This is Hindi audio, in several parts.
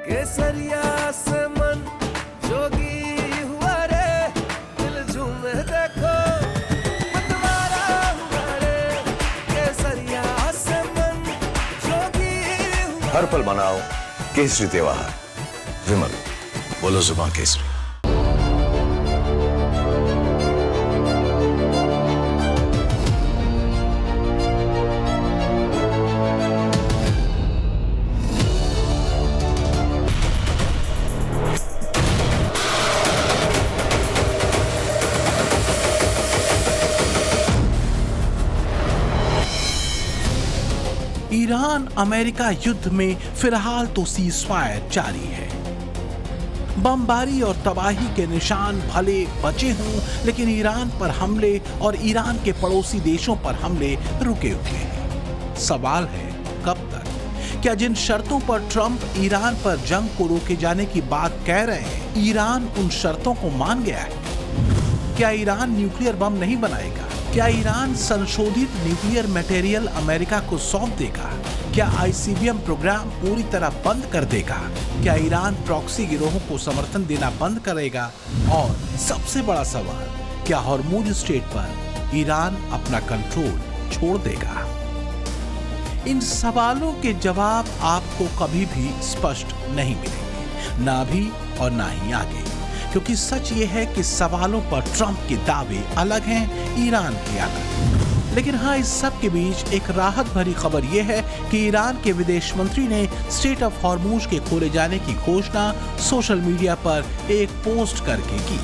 केसरिया से मन जोगी हुआ रे, दिल झूमे देखो मतवारा हुआ रे, केसरिया से मन जोगी हुआ। हर पल मनाओ केसरी त्योहार। विमल, बोलो जुबान केसरी। ईरान अमेरिका युद्ध में फिलहाल तो सीज़फायर जारी है। बमबारी और तबाही के निशान भले बचे हों, लेकिन ईरान पर हमले और ईरान के पड़ोसी देशों पर हमले रुके हुए हैं। सवाल है कब तक? क्या जिन शर्तों पर ट्रंप ईरान पर जंग को रोके जाने की बात कह रहे हैं, ईरान उन शर्तों को मान गया है? क्या ईरान न्यूक्लियर बम नहीं बनाएगा? क्या ईरान संशोधित न्यूक्लियर मटेरियल अमेरिका को सौंप देगा? क्या आईसीबीएम प्रोग्राम पूरी तरह बंद कर देगा? क्या ईरान प्रॉक्सी गिरोहों को समर्थन देना बंद करेगा? और सबसे बड़ा सवाल, क्या हॉर्मुज स्ट्रेट पर ईरान अपना कंट्रोल छोड़ देगा? इन सवालों के जवाब आपको कभी भी स्पष्ट नहीं मिलेंगे, ना अभी और ना ही आगे, क्योंकि सच ये है कि सवालों पर ट्रंप के दावे अलग हैं, ईरान के अलग। लेकिन हाँ, इस सब के बीच एक राहत भरी खबर यह है कि ईरान के विदेश मंत्री ने स्ट्रेट ऑफ हॉर्मुज के खोले जाने की घोषणा सोशल मीडिया पर एक पोस्ट करके की।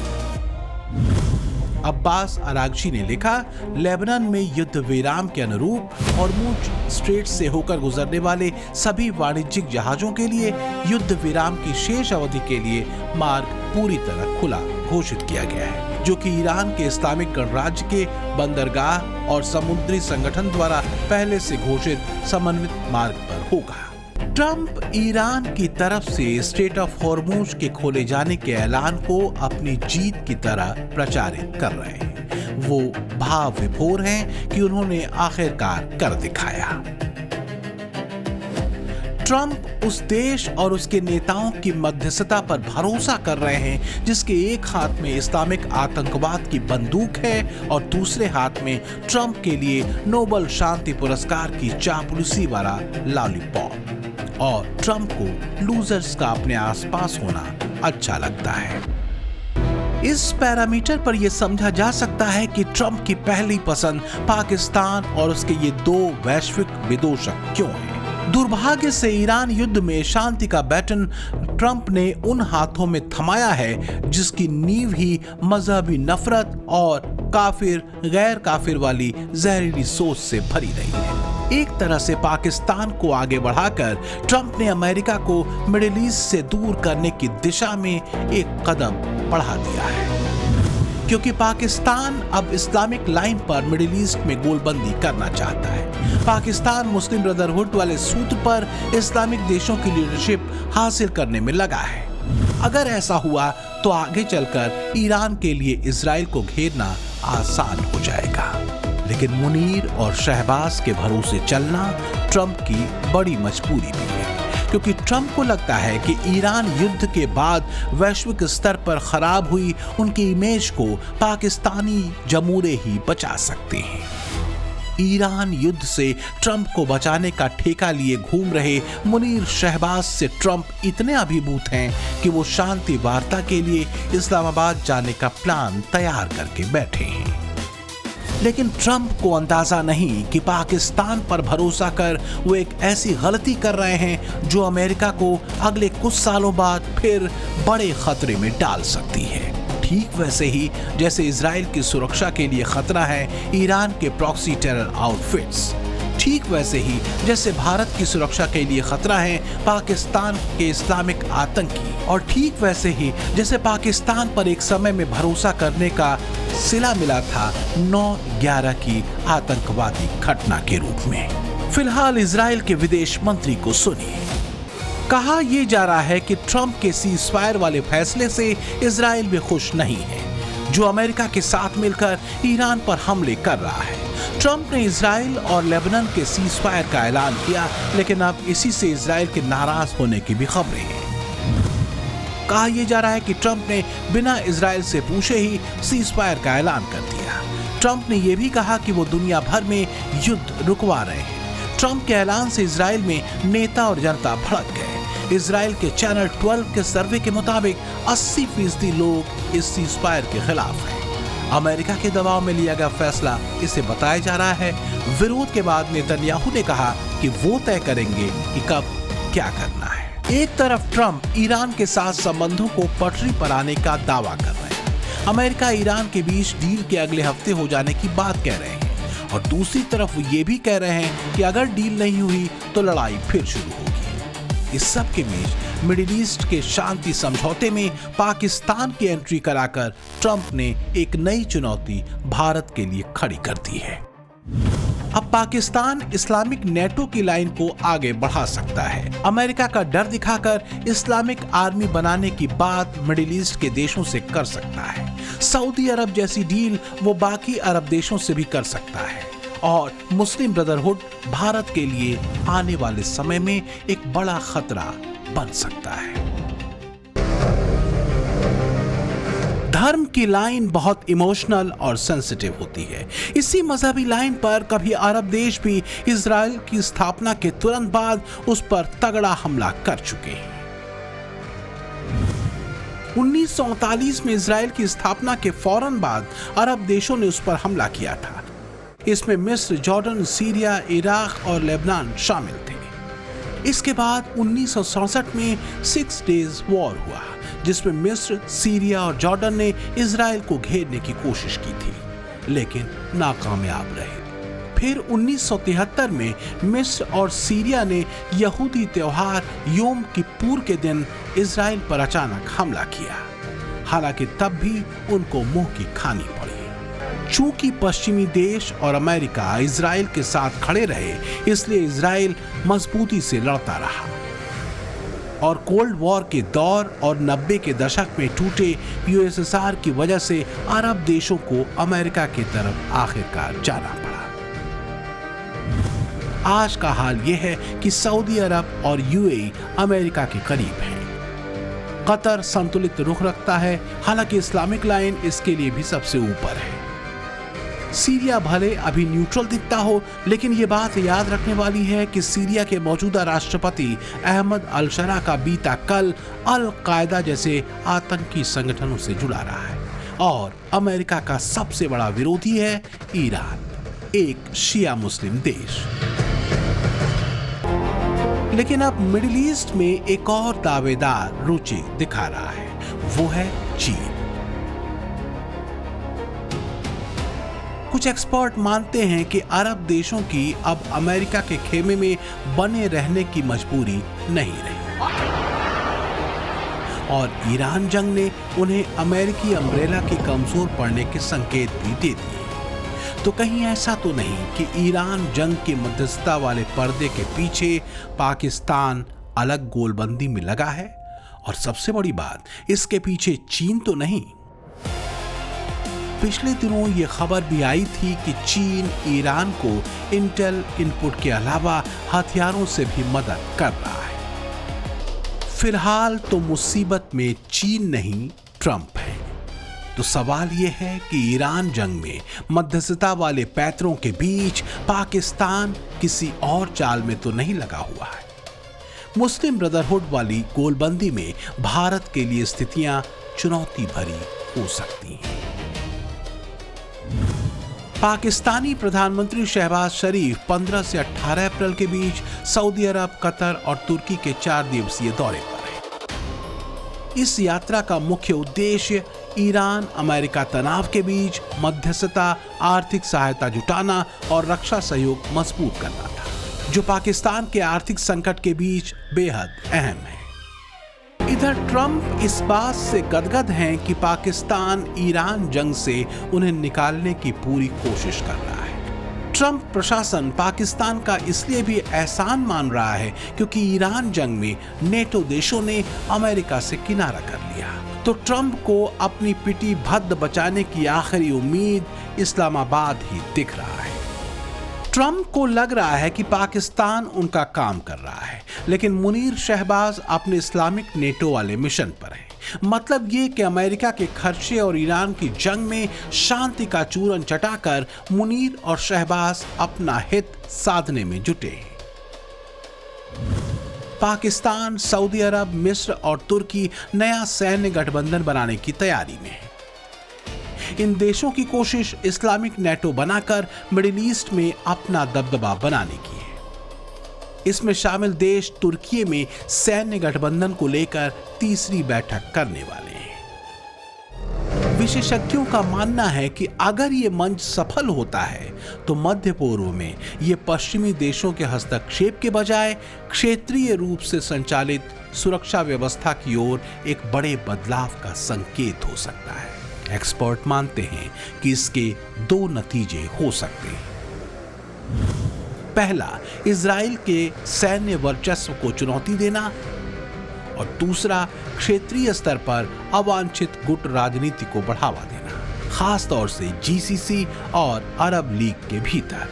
अब्बास अरागची ने लिखा, लेबनान में युद्ध विराम के अनुरूप हॉर्मुज स्ट्रेट से होकर गुजरने वाले सभी वाणिज्यिक जहाजों के लिए युद्ध विराम की शेष अवधि के लिए मार्ग पूरी तरह खुला घोषित किया गया है, जो कि ईरान के इस्लामिक गणराज्य के बंदरगाह और समुद्री संगठन द्वारा पहले से घोषित समन्वित मार्ग पर होगा। ट्रंप ईरान की तरफ से स्ट्रेट ऑफ हॉर्मुज के खोले जाने के ऐलान को अपनी जीत की तरह प्रचारित कर रहे हैं। वो भाव विभोर हैं कि उन्होंने आखिरकार कर दिखाया। ट्रंप उस देश और उसके नेताओं की मध्यस्थता पर भरोसा कर रहे हैं जिसके एक हाथ में इस्लामिक आतंकवाद की बंदूक है और दूसरे हाथ में ट्रंप के लिए नोबेल शांति पुरस्कार की चापलूसी वाला लॉलीपॉप। और ट्रंप को लूजर्स का अपने आसपास होना अच्छा लगता है। इस पैरामीटर पर यह समझा जा सकता है कि ट्रंप की पहली पसंद पाकिस्तान और उसके ये दो वैश्विक विदूषक क्यों हैं। दुर्भाग्य से ईरान युद्ध में शांति का बैटन ट्रंप ने उन हाथों में थमाया है जिसकी नींव ही मजहबी नफरत और काफिर गैर काफिर वाली जहरीली सोच से भरी रही है। एक तरह से पाकिस्तान को आगे बढ़ाकर ट्रंप ने अमेरिका को मिडिल ईस्ट से दूर करने की दिशा में एक कदम बढ़ा दिया है, क्योंकि पाकिस्तान अब इस्लामिक लाइन पर मिडिल ईस्ट में गोलबंदी करना चाहता है। पाकिस्तान मुस्लिम ब्रदरहुड वाले सूत्र पर इस्लामिक देशों की लीडरशिप हासिल करने में लगा है। अगर ऐसा हुआ तो आगे चलकर ईरान के लिए इजराइल को घेरना आसान हो जाएगा। लेकिन मुनीर और शहबाज के भरोसे चलना ट्रंप की बड़ी मजबूरी भी है, क्योंकि ट्रंप को लगता है कि ईरान युद्ध के बाद वैश्विक स्तर पर खराब हुई उनकी इमेज को पाकिस्तानी जमूरे ही बचा सकते हैं। ईरान युद्ध से ट्रंप को बचाने का ठेका लिए घूम रहे मुनीर शहबाज से ट्रंप इतने अभिभूत हैं कि वो शांति वार्ता के लिए इस्लामाबाद जाने का प्लान तैयार करके बैठे हैं। लेकिन ट्रंप को अंदाजा नहीं कि पाकिस्तान पर भरोसा कर वो एक ऐसी गलती कर रहे हैं जो अमेरिका को अगले कुछ सालों बाद फिर बड़े खतरे में डाल सकती है। ठीक वैसे ही जैसे इजराइल की सुरक्षा के लिए खतरा है ईरान के प्रॉक्सी टेरर आउटफिट्स, ठीक वैसे ही जैसे भारत की सुरक्षा के लिए खतरा है पाकिस्तान के इस्लामिक आतंकी, और ठीक वैसे ही जैसे पाकिस्तान पर एक समय में भरोसा करने का सिला मिला था 9/11 की आतंकवादी घटना के रूप में। फिलहाल इजराइल के विदेश मंत्री को सुनिए। कहा यह जा रहा है कि ट्रंप के सीज़फायर वाले फैसले से इजराइल भी खुश नहीं है, जो अमेरिका के साथ मिलकर ईरान पर हमले कर रहा है। ट्रंप ने इजराइल और लेबनान के सीज़फायर का ऐलान किया, लेकिन अब इसी से इजराइल के नाराज होने की भी खबरें हैं। कहा यह जा रहा है कि ट्रंप ने बिना इजराइल से पूछे ही सीज़फायर का ऐलान कर दिया। ट्रंप ने यह भी कहा कि वो दुनिया भर में युद्ध रुकवा रहे हैं। ट्रंप के ऐलान से इजराइल में नेता और जनता भड़क गए। इजराइल के चैनल 12 के सर्वे के मुताबिक 80% लोग इस सीज़फायर के खिलाफ हैं। अमेरिका के दबाव में लिया गया फैसला इसे बताया जा रहा है। विरोध के बाद नेतन्याहू ने कहा कि वो तय करेंगे कि कब क्या करना है। एक तरफ ट्रंप ईरान के साथ संबंधों को पटरी पर आने का दावा कर रहे हैं। अमेरिका ईरान के बीच डील के अगले हफ्ते हो जाने की बात कह रहे हैं और दूसरी तरफ वो ये भी कह रहे हैं कि अगर डील नहीं हुई तो लड़ाई फिर शुरू होगी। इस सब के बीच मिडिल ईस्ट के शांति समझौते में पाकिस्तान की एंट्री कराकर ट्रंप ने एक नई चुनौती भारत के लिए खड़ी कर दी है। अब पाकिस्तान इस्लामिक नेटो की लाइन को आगे बढ़ा सकता है। अमेरिका का डर दिखाकर इस्लामिक आर्मी बनाने की बात मिडिल ईस्ट के देशों से कर सकता है। सऊदी अरब जैसी डील वो बाकी अरब देशों से भी कर सकता है और मुस्लिम ब्रदरहुड भारत के लिए आने वाले समय में एक बड़ा खतरा बन सकता है। धर्म की लाइन बहुत इमोशनल और सेंसिटिव होती है। इसी मजहबी लाइन पर कभी अरब देश भी इजराइल की स्थापना के तुरंत बाद उस पर तगड़ा हमला कर चुके हैं। 1939 में इजराइल की स्थापना के फौरन बाद अरब देशों ने उस पर हमला किया था। इसमें मिस्र, जॉर्डन, सीरिया, इराक और लेबनान शामिल थे। इसके बाद 1967 में 6 डेज वॉर हुआ जिसमें मिस्र, सीरिया और जॉर्डन ने इजराइल को घेरने की कोशिश की थी लेकिन नाकामयाब रहे। फिर 1973 में मिस्र और सीरिया ने यहूदी त्योहार योम किप्पुर के दिन इजराइल पर अचानक हमला किया। हालांकि तब भी उनको मुंह की खानी पड़ी। चूंकि पश्चिमी देश और अमेरिका इजराइल के साथ खड़े रहे इसलिए इजराइल मजबूती से लड़ता रहा और कोल्ड वॉर के दौर और 90 के दशक में टूटे यूएसएसआर की वजह से अरब देशों को अमेरिका की तरफ आखिरकार जाना पड़ा। आज का हाल यह है कि सऊदी अरब और यूएई अमेरिका के करीब हैं। कतर संतुलित रुख रखता है, हालांकि इस्लामिक लाइन इसके लिए भी सबसे ऊपर है। सीरिया भले अभी न्यूट्रल दिखता हो लेकिन ये बात याद रखने वाली है कि सीरिया के मौजूदा राष्ट्रपति अहमद अल-शरा का बीता कल अल कायदा जैसे आतंकी संगठनों से जुड़ा रहा है और अमेरिका का सबसे बड़ा विरोधी है ईरान, एक शिया मुस्लिम देश। लेकिन अब मिडिल ईस्ट में एक और दावेदार रुचि दिखा रहा है, वो है चीन। कुछ एक्सपर्ट मानते हैं कि अरब देशों की अब अमेरिका के खेमे में बने रहने की मजबूरी नहीं रही और ईरान जंग ने उन्हें अमेरिकी अम्ब्रेला के कमजोर पड़ने के संकेत भी दे दिए। तो कहीं ऐसा तो नहीं कि ईरान जंग की मध्यस्थता वाले पर्दे के पीछे पाकिस्तान अलग गोलबंदी में लगा है? और सबसे बड़ी बात, इसके पीछे चीन तो नहीं। पिछले दिनों ये खबर भी आई थी कि चीन ईरान को इंटेल इनपुट के अलावा हथियारों से भी मदद कर रहा है। फिलहाल तो मुसीबत में चीन नहीं ट्रंप है। तो सवाल ये है कि ईरान जंग में मध्यस्थता वाले पैतरों के बीच पाकिस्तान किसी और चाल में तो नहीं लगा हुआ है। मुस्लिम ब्रदरहुड वाली गोलबंदी में भारत के लिए स्थितियां चुनौती भरी हो सकती हैं। पाकिस्तानी प्रधानमंत्री शहबाज शरीफ 15 से 18 अप्रैल के बीच सऊदी अरब, कतर और तुर्की के 4 दिवसीय दौरे पर है। इस यात्रा का मुख्य उद्देश्य ईरान अमेरिका तनाव के बीच मध्यस्थता, आर्थिक सहायता जुटाना और रक्षा सहयोग मजबूत करना था, जो पाकिस्तान के आर्थिक संकट के बीच बेहद अहम है। इधर ट्रंप इस बात से गदगद हैं कि पाकिस्तान ईरान जंग से उन्हें निकालने की पूरी कोशिश कर रहा है। ट्रंप प्रशासन पाकिस्तान का इसलिए भी एहसान मान रहा है क्योंकि ईरान जंग में नेटो देशों ने अमेरिका से किनारा कर लिया। तो ट्रंप को अपनी पिटी भद्द बचाने की आखिरी उम्मीद इस्लामाबाद ही दिख रहा है। ट्रंप को लग रहा है कि पाकिस्तान उनका काम कर रहा है, लेकिन मुनीर शहबाज अपने इस्लामिक नेटो वाले मिशन पर है। मतलब ये कि अमेरिका के खर्चे और ईरान की जंग में शांति का चूरन चटाकर मुनीर और शहबाज अपना हित साधने में जुटे। पाकिस्तान, सऊदी अरब, मिस्र और तुर्की नया सैन्य गठबंधन बनाने की तैयारी में है। इन देशों की कोशिश इस्लामिक नेटो बनाकर मिडिल ईस्ट में अपना दबदबा बनाने की है। इसमें शामिल देश तुर्की में सैन्य गठबंधन को लेकर तीसरी बैठक करने वाले हैं। विशेषज्ञों का मानना है कि अगर ये मंच सफल होता है तो मध्य पूर्व में ये पश्चिमी देशों के हस्तक्षेप के बजाय क्षेत्रीय रूप से संचालित सुरक्षा व्यवस्था की ओर एक बड़े बदलाव का संकेत हो सकता है। एक्सपर्ट मानते हैं कि इसके दो नतीजे हो सकते हैं। पहला, इजराइल के सैन्य वर्चस्व को चुनौती देना, और दूसरा, क्षेत्रीय स्तर पर अवांछित गुट राजनीति को बढ़ावा देना, खास तौर से जीसीसी और अरब लीग के भीतर।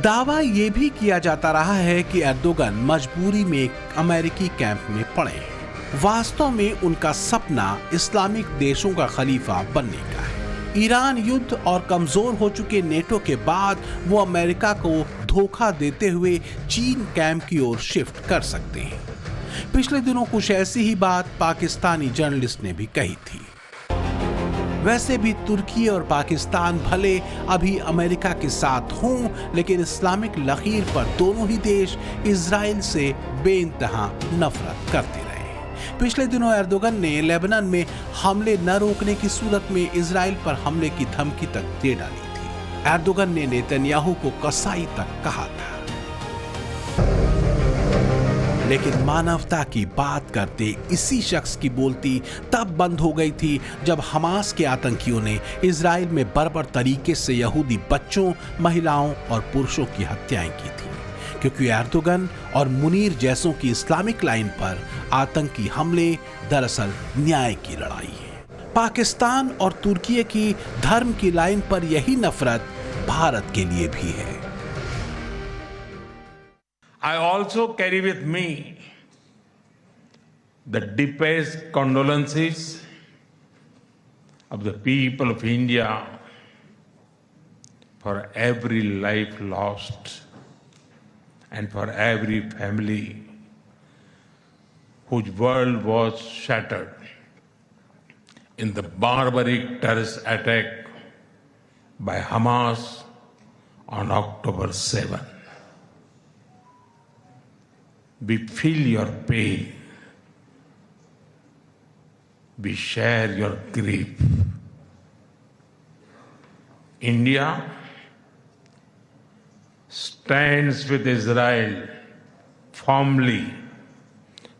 दावा यह भी किया जाता रहा है कि एर्दोगन मजबूरी में अमेरिकी कैंप में पड़े हैं। वास्तव में उनका सपना इस्लामिक देशों का खलीफा बनने का है। ईरान युद्ध और कमजोर हो चुके नेटो के बाद वो अमेरिका को धोखा देते हुए चीन कैंप की ओर शिफ्ट कर सकते हैं। पिछले दिनों कुछ ऐसी ही बात पाकिस्तानी जर्नलिस्ट ने भी कही थी। वैसे भी तुर्की और पाकिस्तान भले अभी अमेरिका के साथ हों, लेकिन इस्लामिक लकीर पर दोनों ही देश इजराइल से बेइंतहा नफरत करते रहे। पिछले दिनों एर्दोगन ने लेबनान में हमले न रोकने की सूरत में इजराइल पर हमले की धमकी तक दे डाली थी। एर्दोगन ने नेतन्याहू को कसाई तक कहा था। लेकिन मानवता की बात करते इसी शख्स की बोलती तब बंद हो गई थी जब हमास के आतंकियों ने इजराइल में बर्बर तरीके से यहूदी बच्चों, महिलाओं और पुरुषों की हत्याएं की थी, क्योंकि एर्दोगन और मुनीर जैसों की इस्लामिक लाइन पर आतंकी हमले दरअसल न्याय की लड़ाई है। पाकिस्तान और तुर्की की धर्म की लाइन पर यही नफरत भारत के लिए भी है। I also carry with me the deepest condolences of the people of India for every life lost and for every family whose world was shattered in the barbaric terrorist attack by Hamas on October 7. We feel your pain. We share your grief. India stands with Israel firmly,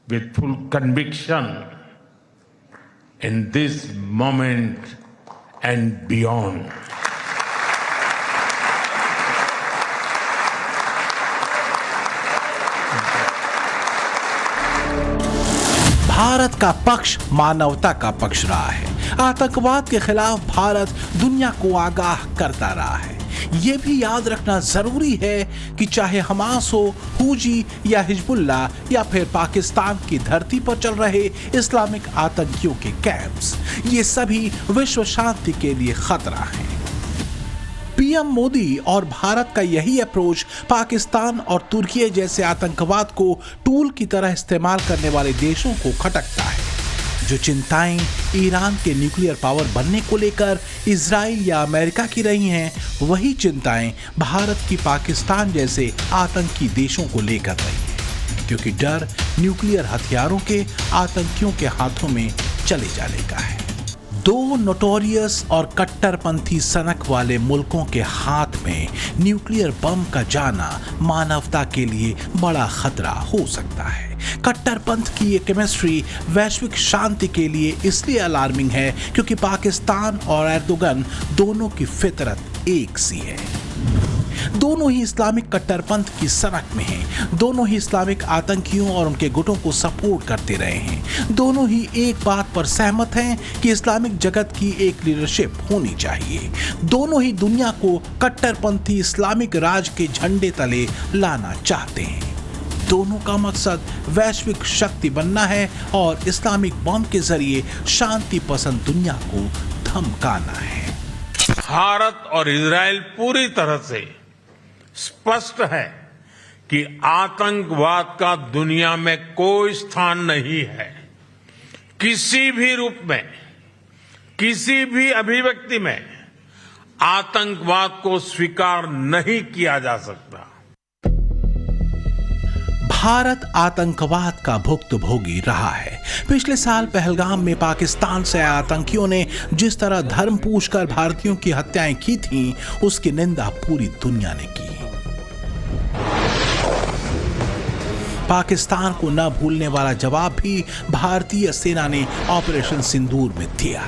with full conviction in this moment and beyond. Bharat का पक्ष मानवता का पक्ष रहा है। आतंकवाद के खिलाफ भारत दुनिया को आगाह करता रहा है। ये भी याद रखना जरूरी है कि चाहे हमास हो, हुजी या हिजबुल्ला या फिर पाकिस्तान की धरती पर चल रहे इस्लामिक आतंकियों के कैंप्स, ये सभी विश्व शांति के लिए खतरा हैं। पीएम मोदी और भारत का यही अप्रोच पाकिस्तान और तुर्की जैसे आतंकवाद को टूल की तरह इस्तेमाल करने वाले देशों को खटकता है। जो चिंताएं ईरान के न्यूक्लियर पावर बनने को लेकर इजराइल या अमेरिका की रही हैं, वही चिंताएं भारत की पाकिस्तान जैसे आतंकी देशों को लेकर रही हैं, क्योंकि डर न्यूक्लियर हथियारों के आतंकियों के हाथों में चले जाने का है। दो नोटोरियस और कट्टरपंथी सनक वाले मुल्कों के हाथ में न्यूक्लियर बम का जाना मानवता के लिए बड़ा खतरा हो सकता है। कट्टरपंथ की ये केमिस्ट्री वैश्विक शांति के लिए इसलिए अलार्मिंग है क्योंकि पाकिस्तान और एर्दोगन दोनों की फितरत एक सी है। दोनों ही इस्लामिक कट्टरपंथ की सनक में हैं। दोनों ही इस्लामिक आतंकियों और उनके गुटों को सपोर्ट करते रहे हैं। दोनों ही एक बात पर सहमत हैं कि इस्लामिक जगत की एक लीडरशिप होनी चाहिए। दोनों ही दुनिया को कट्टरपंथी इस्लामिक राज के झंडे तले लाना चाहते हैं। दोनों का मकसद वैश्विक शक्ति बनना है और इस्लामिक बॉम्ब के जरिए शांति पसंद दुनिया को धमकाना है। भारत और इजराइल पूरी तरह से स्पष्ट है कि आतंकवाद का दुनिया में कोई स्थान नहीं है। किसी भी रूप में, किसी भी अभिव्यक्ति में आतंकवाद को स्वीकार नहीं किया जा सकता। भारत आतंकवाद का भुक्तभोगी रहा है। पिछले साल पहलगाम में पाकिस्तान से आए आतंकियों ने जिस तरह धर्म पूछकर भारतीयों की हत्याएं की थीं, उसकी निंदा पूरी दुनिया ने की। पाकिस्तान को न भूलने वाला जवाब भी भारतीय सेना ने ऑपरेशन सिंदूर में दिया।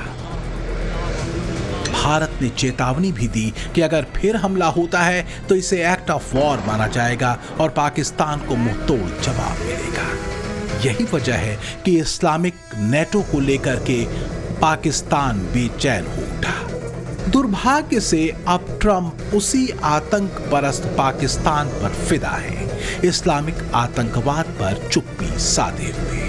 भारत ने चेतावनी भी दी कि अगर फिर हमला होता है तो इसे एक्ट ऑफ वॉर माना जाएगा और पाकिस्तान को मुंहतोड़ जवाब मिलेगा। यही वजह है कि इस्लामिक नेटो को लेकर के पाकिस्तान बेचैन हो उठा। दुर्भाग्य से अब ट्रंप उसी आतंक परस्त पाकिस्तान पर फिदा है, इस्लामिक आतंकवाद पर चुप्पी साधे हुए।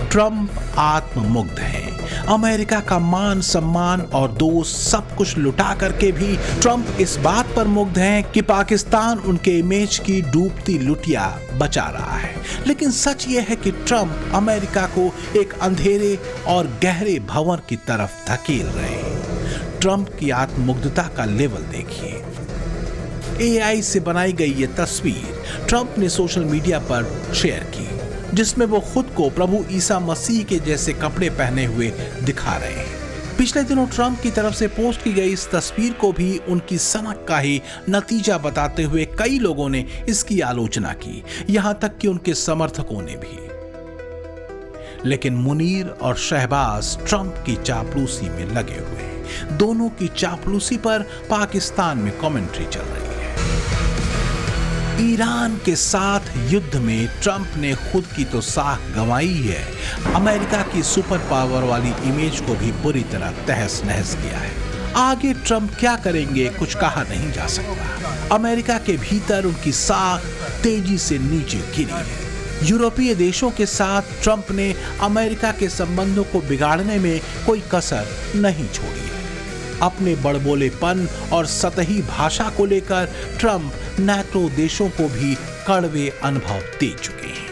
ट्रंप आत्ममुग्ध है। अमेरिका का मान सम्मान और दोस्त सब कुछ लुटा करके भी ट्रंप इस बात पर मुग्ध हैं कि पाकिस्तान उनके इमेज की डूबती लुटिया बचा रहा है। लेकिन सच यह है कि ट्रंप अमेरिका को एक अंधेरे और गहरे भंवर की तरफ धकेल रहे हैं। ट्रंप की आत्ममुग्धता का लेवल देखिए। AI से बनाई गई ये तस्वीर ट्रंप ने सोशल मीडिया पर शेयर की, जिसमें वो खुद को प्रभु ईसा मसीह के जैसे कपड़े पहने हुए दिखा रहे हैं। पिछले दिनों ट्रंप की तरफ से पोस्ट की गई इस तस्वीर को भी उनकी सनक का ही नतीजा बताते हुए कई लोगों ने इसकी आलोचना की, यहां तक कि उनके समर्थकों ने भी। लेकिन मुनीर और शहबाज ट्रंप की चापलूसी में लगे हुए हैं। दोनों की चापलूसी पर पाकिस्तान में कमेंट्री चल रही है। ईरान के साथ युद्ध में ट्रंप ने खुद की तो साख गंवाई है, अमेरिका की सुपर पावर वाली इमेज को भी बुरी तरह तहस नहस किया है। आगे ट्रंप क्या करेंगे कुछ कहा नहीं जा सकता। अमेरिका के भीतर उनकी साख तेजी से नीचे गिरी है। यूरोपीय देशों के साथ ट्रंप ने अमेरिका के संबंधों को बिगाड़ने में कोई कसर नहीं छोड़ी है। अपने बड़बोलेपन और सतही भाषा को लेकर ट्रंप नाटो देशों को भी कड़वे अनुभव दे चुके हैं।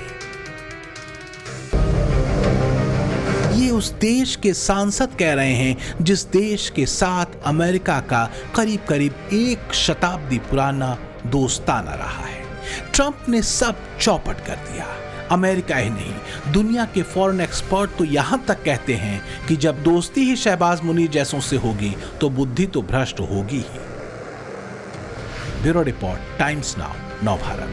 ये उस देश के सांसद कह रहे हैं जिस देश के साथ अमेरिका का करीब करीब 1 शताब्दी पुराना दोस्ताना रहा है। ट्रंप ने सब चौपट कर दिया। अमेरिका ही नहीं, दुनिया के फॉरेन एक्सपर्ट तो यहां तक कहते हैं कि जब दोस्ती ही शहबाज मुनीर जैसों से होगी तो बुद्धि तो भ्रष्ट होगी ही। ब्यूरो रिपोर्ट, टाइम्स नाउ, नव भारत।